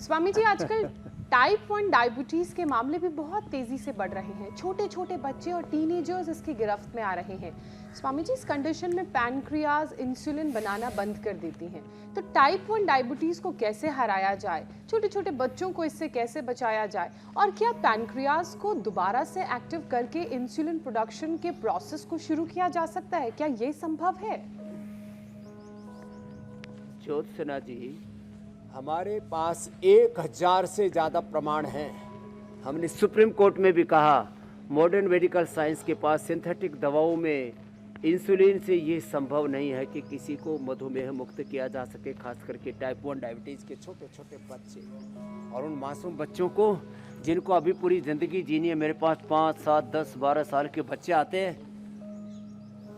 स्वामी जी, आजकल type 1 diabetes के मामले भी बहुत तेजी से बढ़ रहे हैं। छोटे छोटे बच्चे और टीनेजर्स इसकी गिरफ्त में आ रहे हैं। स्वामी जी, इस कंडीशन में पैनक्रियाज इंसुलिन बनाना बंद कर देती हैं। तो टाइप 1 डायबिटीज को कैसे हराया जाए, छोटे छोटे बच्चों को इससे कैसे बचाया जाए, और क्या पैनक्रियाज को दोबारा से एक्टिव करके इंसुलिन प्रोडक्शन के प्रोसेस को शुरू किया जा सकता है? क्या ये संभव है? ज्योत्सना जी, हमारे पास 1000 से ज़्यादा प्रमाण हैं। हमने सुप्रीम कोर्ट में भी कहा, मॉडर्न मेडिकल साइंस के पास सिंथेटिक दवाओं में इंसुलिन से ये संभव नहीं है कि किसी को मधुमेह मुक्त किया जा सके, खास करके टाइप 1 डायबिटीज़ के छोटे छोटे बच्चे और उन मासूम बच्चों को जिनको अभी पूरी ज़िंदगी जीनी है। मेरे पास 5, 7, 10, 12 साल के बच्चे आते हैं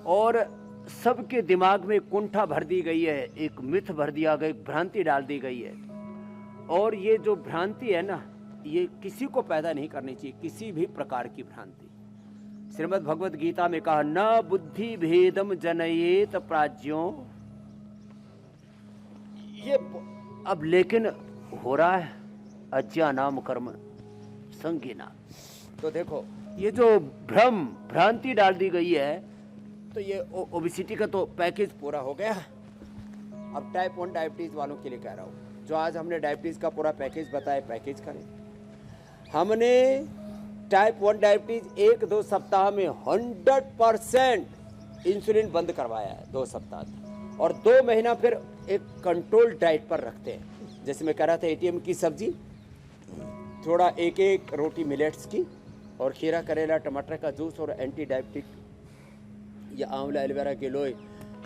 और सबके दिमाग में कुंठा भर दी गई है, एक मिथ भर दिया गया, एक भ्रांति डाल दी गई है। और ये जो भ्रांति है ना, ये किसी को पैदा नहीं करनी चाहिए, किसी भी प्रकार की भ्रांति। श्रीमद् भगवद गीता में कहा, न बुद्धि भेदम जनयेत प्राज्ञो। ये अब लेकिन हो रहा है अज्ञानाम कर्म संगीना। तो देखो, ये जो भ्रांति डाल दी गई है, तो ये ओबेसिटी का तो पैकेज पूरा हो गया। अब टाइप 1 डायबिटीज वालों के लिए कह रहा हूँ, जो आज हमने डायबिटीज का पूरा पैकेज बताया, पैकेज करें। हमने टाइप 1 डायबिटीज 1-2 सप्ताह में 100% इंसुलिन बंद करवाया है, 2 सप्ताह तक, और 2 महीना फिर एक कंट्रोल डाइट पर रखते हैं। जैसे मैं कह रहा था, एटीएम की सब्जी, थोड़ा एक रोटी मिलेट्स की, और खीरा, करेला, टमाटर का जूस, और एंटी डायबिटिक या आंवला, एलोवेरा, गिलोय,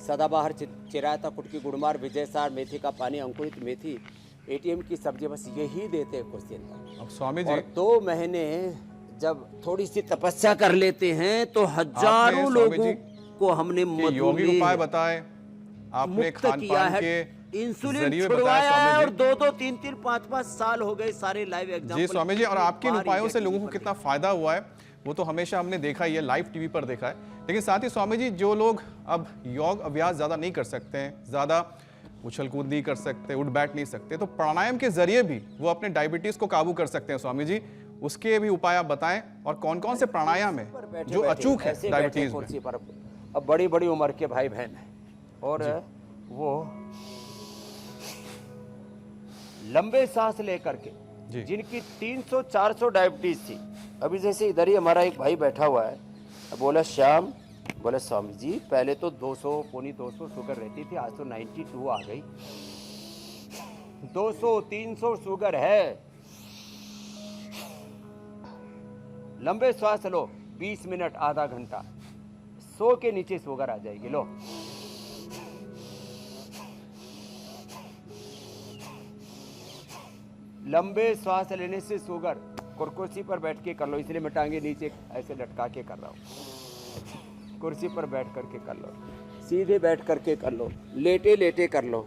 सदाबहार, चिरायता, कुटकी, गुड़मार, विजयसार, मेथी का पानी, अंकुरित मेथी, एटीएम की सब्जी, बस यही देते हैं कुछ दिन तक। अब स्वामी जी, और 2 महीने जब थोड़ी सी तपस्या कर लेते हैं तो हजारों लोगों को हमने योगी उपाय बताए, आपने खान पान के इंसुलिन छुड़वाया है, और 2-2, 3-3, 5-5 साल हो गए सारे लाइव एग्जाम्पल। जी स्वामी जी, और आपके इन उपायों से लोगों को कितना फायदा हुआ है वो तो हमेशा हमने देखा ही है, लाइव टीवी पर देखा है। लेकिन साथ ही स्वामी जी, जो लोग अब योग अभ्यास ज़्यादा नहीं कर सकते हैं, ज़्यादा उछल कूद नहीं कर सकते, उठ बैठ नहीं सकते, तो प्राणायाम के जरिए भी वो अपने डायबिटीज़ को काबू कर सकते हैं। स्वामी जी, उसके भी उपाय आप बताएं, और कौन कौन से प्राणायाम है जो अचूक है डायबिटीज़ में? अब बड़ी बड़ी उम्र के भाई बहन हैं और वो लंबे सांस लेकर के, जिनकी 300-400 डायबिटीज थी। अभी जैसे इधर ही हमारा एक भाई बैठा हुआ है, बोला श्याम, बोला स्वामी जी, पहले तो 200, पौनी 200 शुगर रहती थी, आज तो 92 आ गई। 200, 300 शुगर है। लंबे श्वास लो, 20 मिनट, आधा घंटा, 100 के नीचे शुगर आ जाएगी। लो, लंबे श्वास लेने से शुगर, कुर्सी पर बैठ के कर लो, इसलिए मैं टांगे नीचे ऐसे लटका के कर रहा हूँ। कुर्सी पर बैठ करके कर लो, सीधे बैठ करके कर लो, लेटे लेटे कर लो।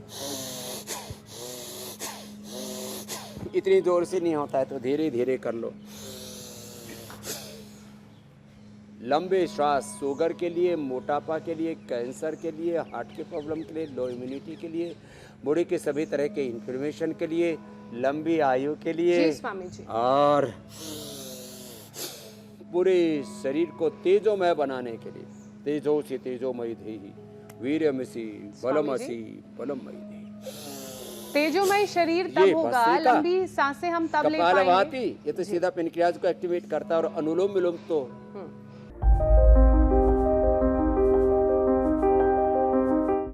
इतनी जोर से नहीं होता है तो धीरे धीरे कर लो। लंबे श्वास शुगर के लिए, मोटापा के लिए, कैंसर के लिए, हार्ट के प्रॉब्लम के लिए, लो इम्यूनिटी के लिए, बॉडी के सभी तरह के इन्फ्लेमेशन के लिए, लंबी आयु के लिए, जी स्वामी जी, और पूरे शरीर को तेजोमय बनाने के लिए। तेजोसी तेजोमयी देहि, वीर्यमसि बलमसि बलमयी देहि। तेजोमय शरीर तब होगा, लंबी सांसें हम तब ले पाएंगे। कपालभाति, ये तो सीधा पैनक्रियाज को एक्टिवेट करता है, और अनुलोम विलोम तो